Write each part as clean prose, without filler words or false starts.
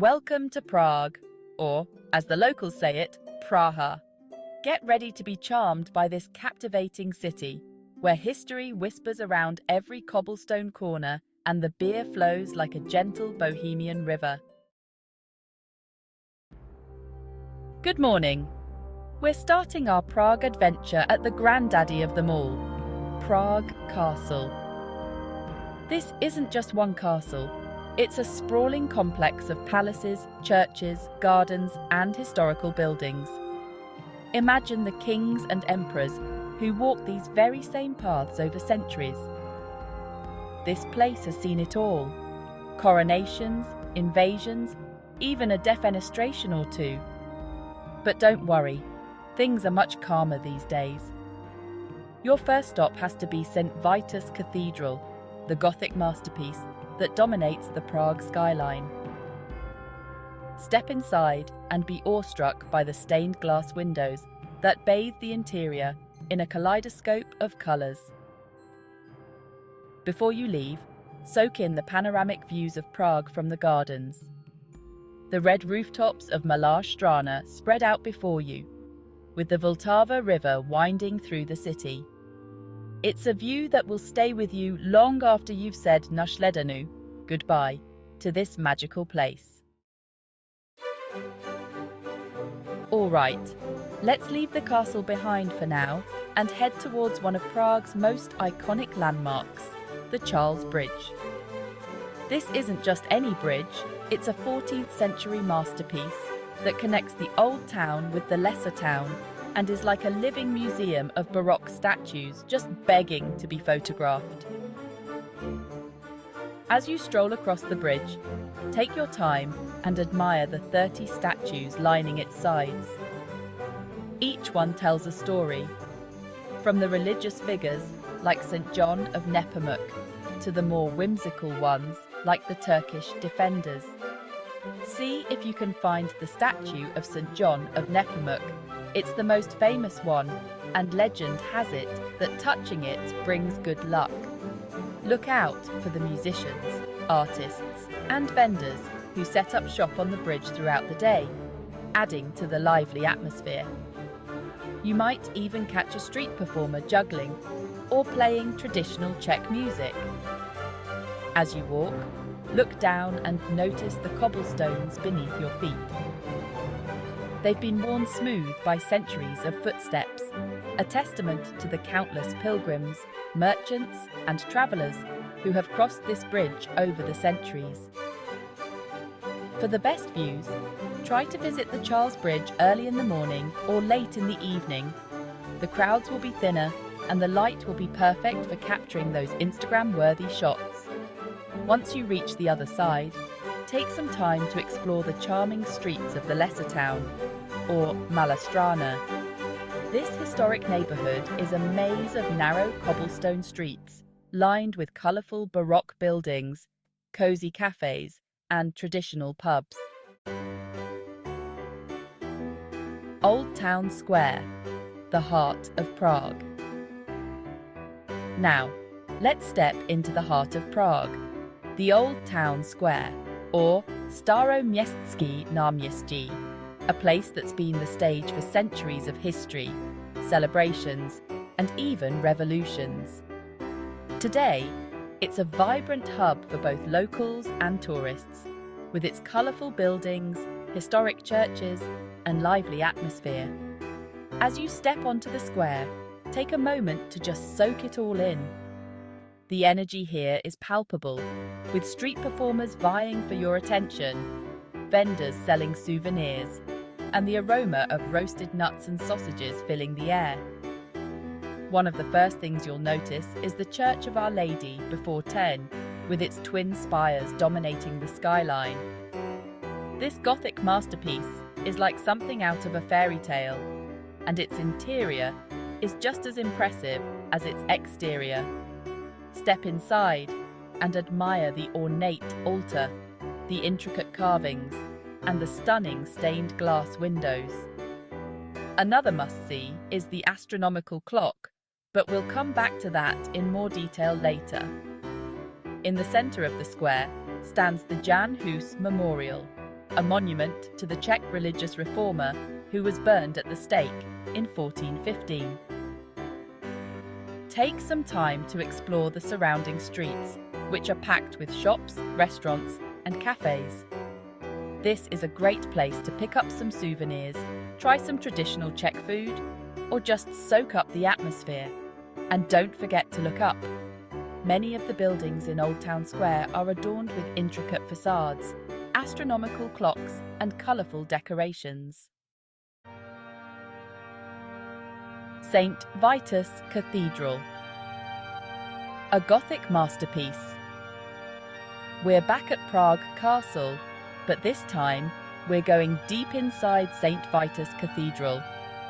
Welcome to Prague, or, as the locals say it, Praha. Get ready to be charmed by this captivating city, where history whispers around every cobblestone corner and the beer flows like a gentle bohemian river. Good morning. We're starting our Prague adventure at the granddaddy of them all, Prague Castle. This isn't just one castle. It's a sprawling complex of palaces, churches, gardens, and historical buildings. Imagine the kings and emperors who walked these very same paths over centuries. This place has seen it all: coronations, invasions, even a defenestration or two. But don't worry, things are much calmer these days. Your first stop has to be St. Vitus Cathedral, the Gothic masterpiece that dominates the Prague skyline. Step inside and be awestruck by the stained glass windows that bathe the interior in a kaleidoscope of colours. Before you leave, soak in the panoramic views of Prague from the gardens. The red rooftops of Malá Strana spread out before you, with the Vltava River winding through the city. It's a view that will stay with you long after you've said na shledanou, goodbye, to this magical place. All right, let's leave the castle behind for now and head towards one of Prague's most iconic landmarks, the Charles Bridge. This isn't just any bridge, it's a 14th century masterpiece that connects the old town with the lesser town and is like a living museum of Baroque statues just begging to be photographed. As you stroll across the bridge, take your time and admire the 30 statues lining its sides. Each one tells a story, from the religious figures like St. John of Nepomuk to the more whimsical ones like the Turkish defenders. See if you can find the statue of St. John of Nepomuk. It's the most famous one, and legend has it that touching it brings good luck. Look out for the musicians, artists, and vendors who set up shop on the bridge throughout the day, adding to the lively atmosphere. You might even catch a street performer juggling or playing traditional Czech music. As you walk, look down and notice the cobblestones beneath your feet. They've been worn smooth by centuries of footsteps, a testament to the countless pilgrims, merchants, and travellers who have crossed this bridge over the centuries. For the best views, try to visit the Charles Bridge early in the morning or late in the evening. The crowds will be thinner and the light will be perfect for capturing those Instagram-worthy shots. Once you reach the other side, take some time to explore the charming streets of the lesser town, or Malá Strana. This historic neighbourhood is a maze of narrow cobblestone streets, lined with colourful Baroque buildings, cosy cafes, and traditional pubs. Old Town Square, the heart of Prague. Now, let's step into the heart of Prague, the Old Town Square, or Staroměstské náměstí, a place that's been the stage for centuries of history, celebrations, and even revolutions. Today, it's a vibrant hub for both locals and tourists, with its colourful buildings, historic churches, and lively atmosphere. As you step onto the square, take a moment to just soak it all in. The energy here is palpable, with street performers vying for your attention, vendors selling souvenirs, and the aroma of roasted nuts and sausages filling the air. One of the first things you'll notice is the Church of Our Lady before 10, with its twin spires dominating the skyline. This Gothic masterpiece is like something out of a fairy tale, and its interior is just as impressive as its exterior. Step inside and admire the ornate altar, the intricate carvings, and the stunning stained glass windows. Another must-see is the Astronomical Clock, but we'll come back to that in more detail later. In the centre of the square stands the Jan Hus Memorial, a monument to the Czech religious reformer who was burned at the stake in 1415. Take some time to explore the surrounding streets, which are packed with shops, restaurants, and cafes. This is a great place to pick up some souvenirs, try some traditional Czech food, or just soak up the atmosphere. And don't forget to look up. Many of the buildings in Old Town Square are adorned with intricate facades, astronomical clocks, and colourful decorations. St. Vitus Cathedral, a Gothic masterpiece. We're back at Prague Castle, but this time we're going deep inside St. Vitus Cathedral,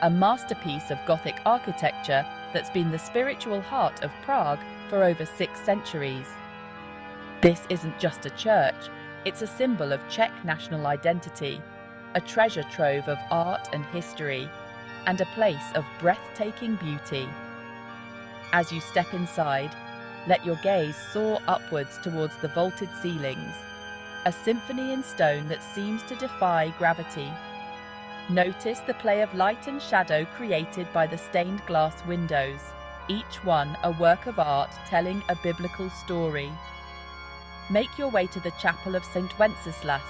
a masterpiece of Gothic architecture that's been the spiritual heart of Prague for over 6 centuries. This isn't just a church, it's a symbol of Czech national identity, a treasure trove of art and history, and a place of breathtaking beauty. As you step inside, let your gaze soar upwards towards the vaulted ceilings, a symphony in stone that seems to defy gravity. Notice the play of light and shadow created by the stained glass windows, each one a work of art telling a biblical story. Make your way to the chapel of St. Wenceslas,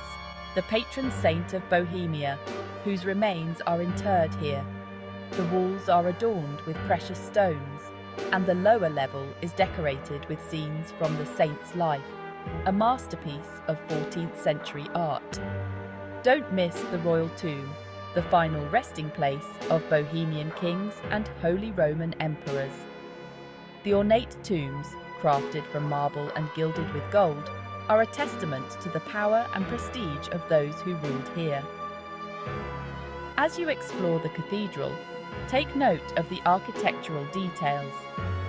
the patron saint of Bohemia, whose remains are interred here. The walls are adorned with precious stones, and the lower level is decorated with scenes from the saint's life, a masterpiece of 14th century art. Don't miss the royal tomb, the final resting place of Bohemian kings and Holy Roman emperors. The ornate tombs, crafted from marble and gilded with gold, are a testament to the power and prestige of those who ruled here. As you explore the cathedral, take note of the architectural details,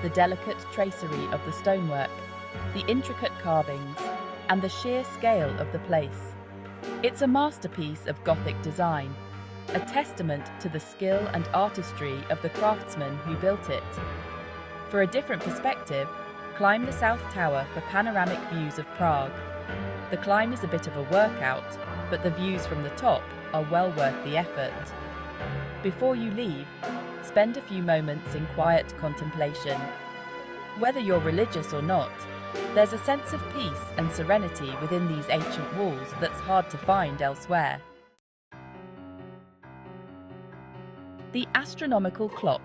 the delicate tracery of the stonework, the intricate carvings, and the sheer scale of the place. It's a masterpiece of Gothic design, a testament to the skill and artistry of the craftsmen who built it. For a different perspective, climb the South Tower for panoramic views of Prague. The climb is a bit of a workout, but the views from the top are well worth the effort. Before you leave, spend a few moments in quiet contemplation. Whether you're religious or not, there's a sense of peace and serenity within these ancient walls that's hard to find elsewhere. The Astronomical Clock,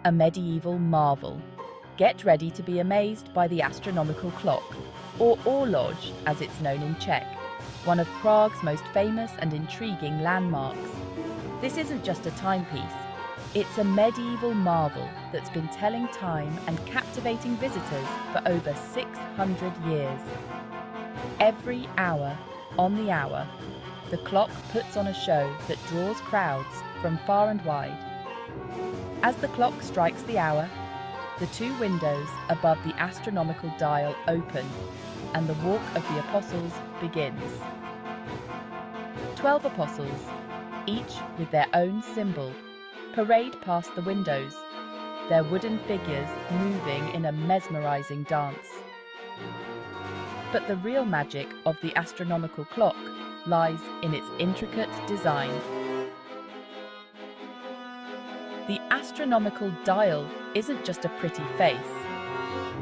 a medieval marvel. Get ready to be amazed by the Astronomical Clock, or Orloj as it's known in Czech, one of Prague's most famous and intriguing landmarks. This isn't just a timepiece, it's a medieval marvel that's been telling time and captivating visitors for over 600 years. Every hour, on the hour, the clock puts on a show that draws crowds from far and wide. As the clock strikes the hour, the 2 windows above the astronomical dial open, and the walk of the apostles begins. 12 apostles, each with their own symbol, parade past the windows, their wooden figures moving in a mesmerizing dance. But the real magic of the astronomical clock lies in its intricate design. The astronomical dial isn't just a pretty face.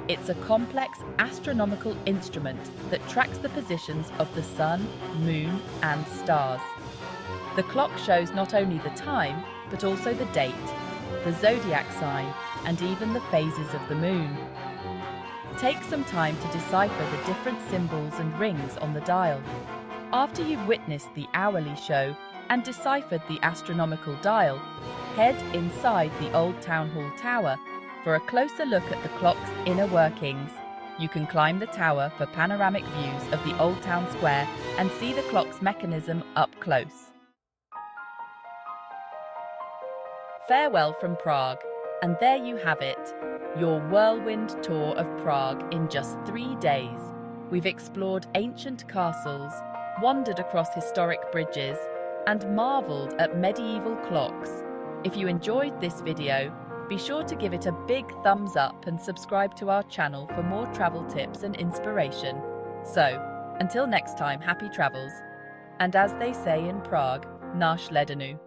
It's a complex astronomical instrument that tracks the positions of the sun, moon, and stars. The clock shows not only the time, but also the date, the zodiac sign, and even the phases of the moon. Take some time to decipher the different symbols and rings on the dial. After you've witnessed the hourly show and deciphered the astronomical dial, head inside the Old Town Hall Tower for a closer look at the clock's inner workings. You can climb the tower for panoramic views of the Old Town Square and see the clock's mechanism up close. Farewell from Prague, and there you have it, your whirlwind tour of Prague in just 3 days. We've explored ancient castles, wandered across historic bridges, and marvelled at medieval clocks. If you enjoyed this video, be sure to give it a big thumbs up and subscribe to our channel for more travel tips and inspiration. So, until next time, happy travels! And as they say in Prague, nash ledenu.